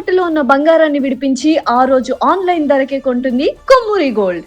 తాకట్టులో ఉన్న బంగారాన్ని విడిపించి ఆ రోజు ఆన్లైన్ ధరకే కొంటుంది కొమ్మూరి గోల్డ్.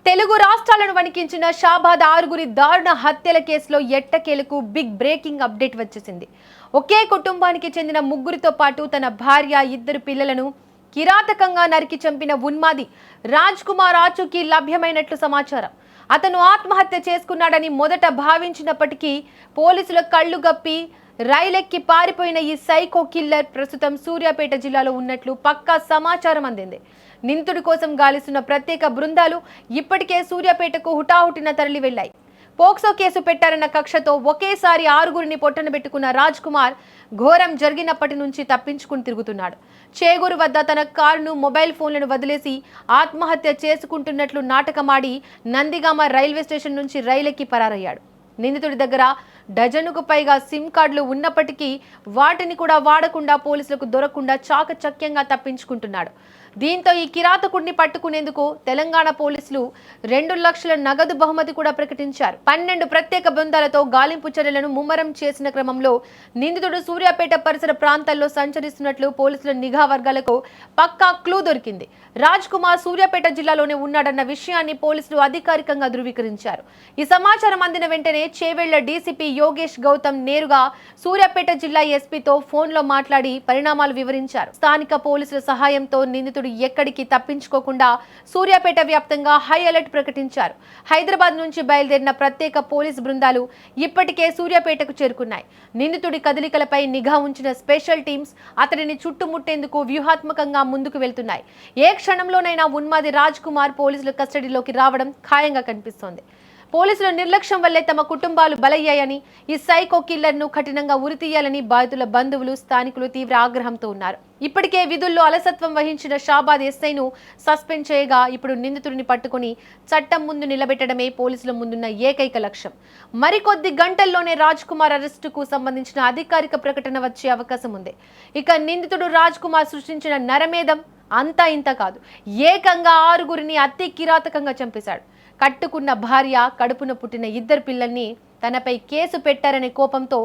తెలుగు రాష్ట్రాలను వణికించిన షాబాద్ ఆరుగురి దారుణ హత్యల కేసులో ఎట్టకేలకు బిగ్ బ్రేకింగ్ అప్డేట్ వచ్చేసింది. ఒకే కుటుంబానికి చెందిన ముగ్గురితో పాటు తన భార్య, 2 పిల్లలను కిరాతకంగా నరికి చంపిన ఉన్మాది రాజ్ కుమార్ ఆచూకీ లభ్యమైనట్లు సమాచారం. అతను ఆత్మహత్య చేసుకున్నాడని మొదట భావించినప్పటికీ పోలీసుల కళ్లు గప్పి రైలెక్కి పారిపోయిన ఈ సైకో కిల్లర్ ప్రస్తుతం సూర్యాపేట జిల్లాలో ఉన్నట్లు పక్కా సమాచారం అందింది. నిందితుడి కోసం గాలిస్తున్న ప్రత్యేక బృందాలు ఇప్పటికే సూర్యాపేటకు హుటాహుటిన తరలి వెళ్లాయి. పోక్సో కేసు పెట్టారన్న కక్షతో ఒకేసారి 6గురిని పొట్టనబెట్టుకున్న రాజ్ కుమార్ ఘోరం జరిగినప్పటి నుంచి తప్పించుకుని తిరుగుతున్నాడు. చేగూరు వద్ద తన కారును, మొబైల్ ఫోన్లను వదిలేసి ఆత్మహత్య చేసుకుంటున్నట్లు నాటకమాడి నందిగామ రైల్వే స్టేషన్ నుంచి రైలెక్కి పరారయ్యాడు. నిందితుడి దగ్గర డజనుకు పైగా సిమ్ కార్డులు ఉన్నప్పటికీ వాటిని కూడా వాడకుండా పోలీసులకు దొరకకుండా చాకచక్యంగా తప్పించుకుంటున్నాడు. దీంతో ఈ కిరాతకుడిని పట్టుకునేందుకు తెలంగాణ పోలీసులు 2 లక్షల నగదు బహుమతి కూడా ప్రకటించారు. 12 ప్రత్యేక బృందాలతో గాలింపు చర్యలను ముమ్మరం చేసిన క్రమంలో నిందితుడు సూర్యాపేట పరిసర ప్రాంతాల్లో సంచరిస్తున్నట్లు పోలీసుల నిఘా వర్గాలకు పక్కా క్లూ దొరికింది. రాజ్ కుమార్ సూర్యాపేట జిల్లాలోనే ఉన్నాడన్న విషయాన్ని పోలీసులు అధికారికంగా ధృవీకరించారు. ఈ సమాచారం అందిన వెంటనే చేవెళ్ల డీసీపీ యోగేష్ గౌతమ్ నేరుగా సూర్యాపేట జిల్లా ఎస్పీతో ఫోన్లో మాట్లాడి పరిణామాలు వివరించారు. స్థానిక పోలీసుల సహాయంతో నిందితుడు ఎక్కడికి తప్పించుకోకుండా సూర్యాపేట వ్యాప్తంగా హై అలర్ట్ ప్రకటించారు. హైదరాబాద్ నుంచి బయలుదేరిన ప్రత్యేక పోలీస్ బృందాలు ఇప్పటికే సూర్యాపేటకు చేరుకున్నాయి. నిందితుడి కదలికలపై నిఘా ఉంచిన స్పెషల్ టీమ్స్ అతడిని చుట్టుముట్టేందుకు వ్యూహాత్మకంగా ముందుకు వెళ్తున్నాయి. ఏ క్షణంలోనైనా ఉన్మాది రాజ్ కుమార్ పోలీసుల కస్టడీలోకి రావడం ఖాయంగా కనిపిస్తోంది. పోలీసుల నిర్లక్ష్యం వల్లే తమ కుటుంబాలు బలయ్యాయని, ఈ సైకో కిల్లర్ను కఠినంగా ఉరితీయాలని బాధితుల బంధువులు, స్థానికులు తీవ్ర ఆగ్రహంతో ఉన్నారు. ఇప్పటికే విధుల్లో అలసత్వం వహించిన షాబాద్ ఎస్ఐను సస్పెండ్ చేయగా ఇప్పుడు నిందితుడిని పట్టుకుని చట్టం ముందు నిలబెట్టడమే పోలీసుల ముందున్న ఏకైక లక్ష్యం. మరికొద్ది గంటల్లోనే రాజ్ కుమార్ అరెస్టుకు సంబంధించిన అధికారిక ప్రకటన వచ్చే అవకాశం ఉంది. ఇక నిందితుడు రాజ్ కుమార్ సృష్టించిన నరమేధం అంతా ఇంత కాదు. ఏకంగా 6గురిని అతి కిరాతకంగా చంపేశాడు. కట్టుకున్న భార్య, కడుపున పుట్టిన 2 పిల్లల్ని తనపై కేసు పెట్టారనే కోపంతో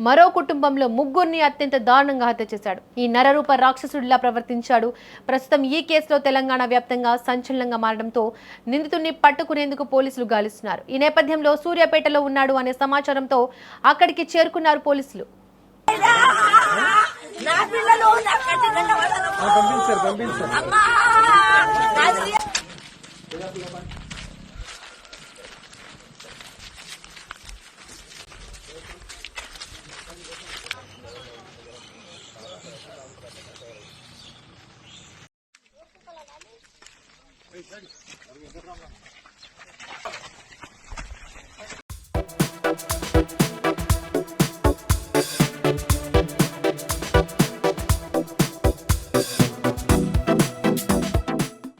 మరో కుటుంబంలో 3గురిని అత్యంత దారుణంగా హత్య చేశాడు. ఈ నరరూప రాక్షసుడిలా ప్రవర్తించాడు. ప్రస్తుతం ఈ కేసులో తెలంగాణ వ్యాప్తంగా సంచలనంగా మారడంతో నిందితుడిని పట్టుకునేందుకు పోలీసులు గాలిస్తున్నారు. ఈ నేపథ్యంలో సూర్యాపేటలో ఉన్నాడు అనే సమాచారంతో అక్కడికి చేరుకున్నారు పోలీసులు.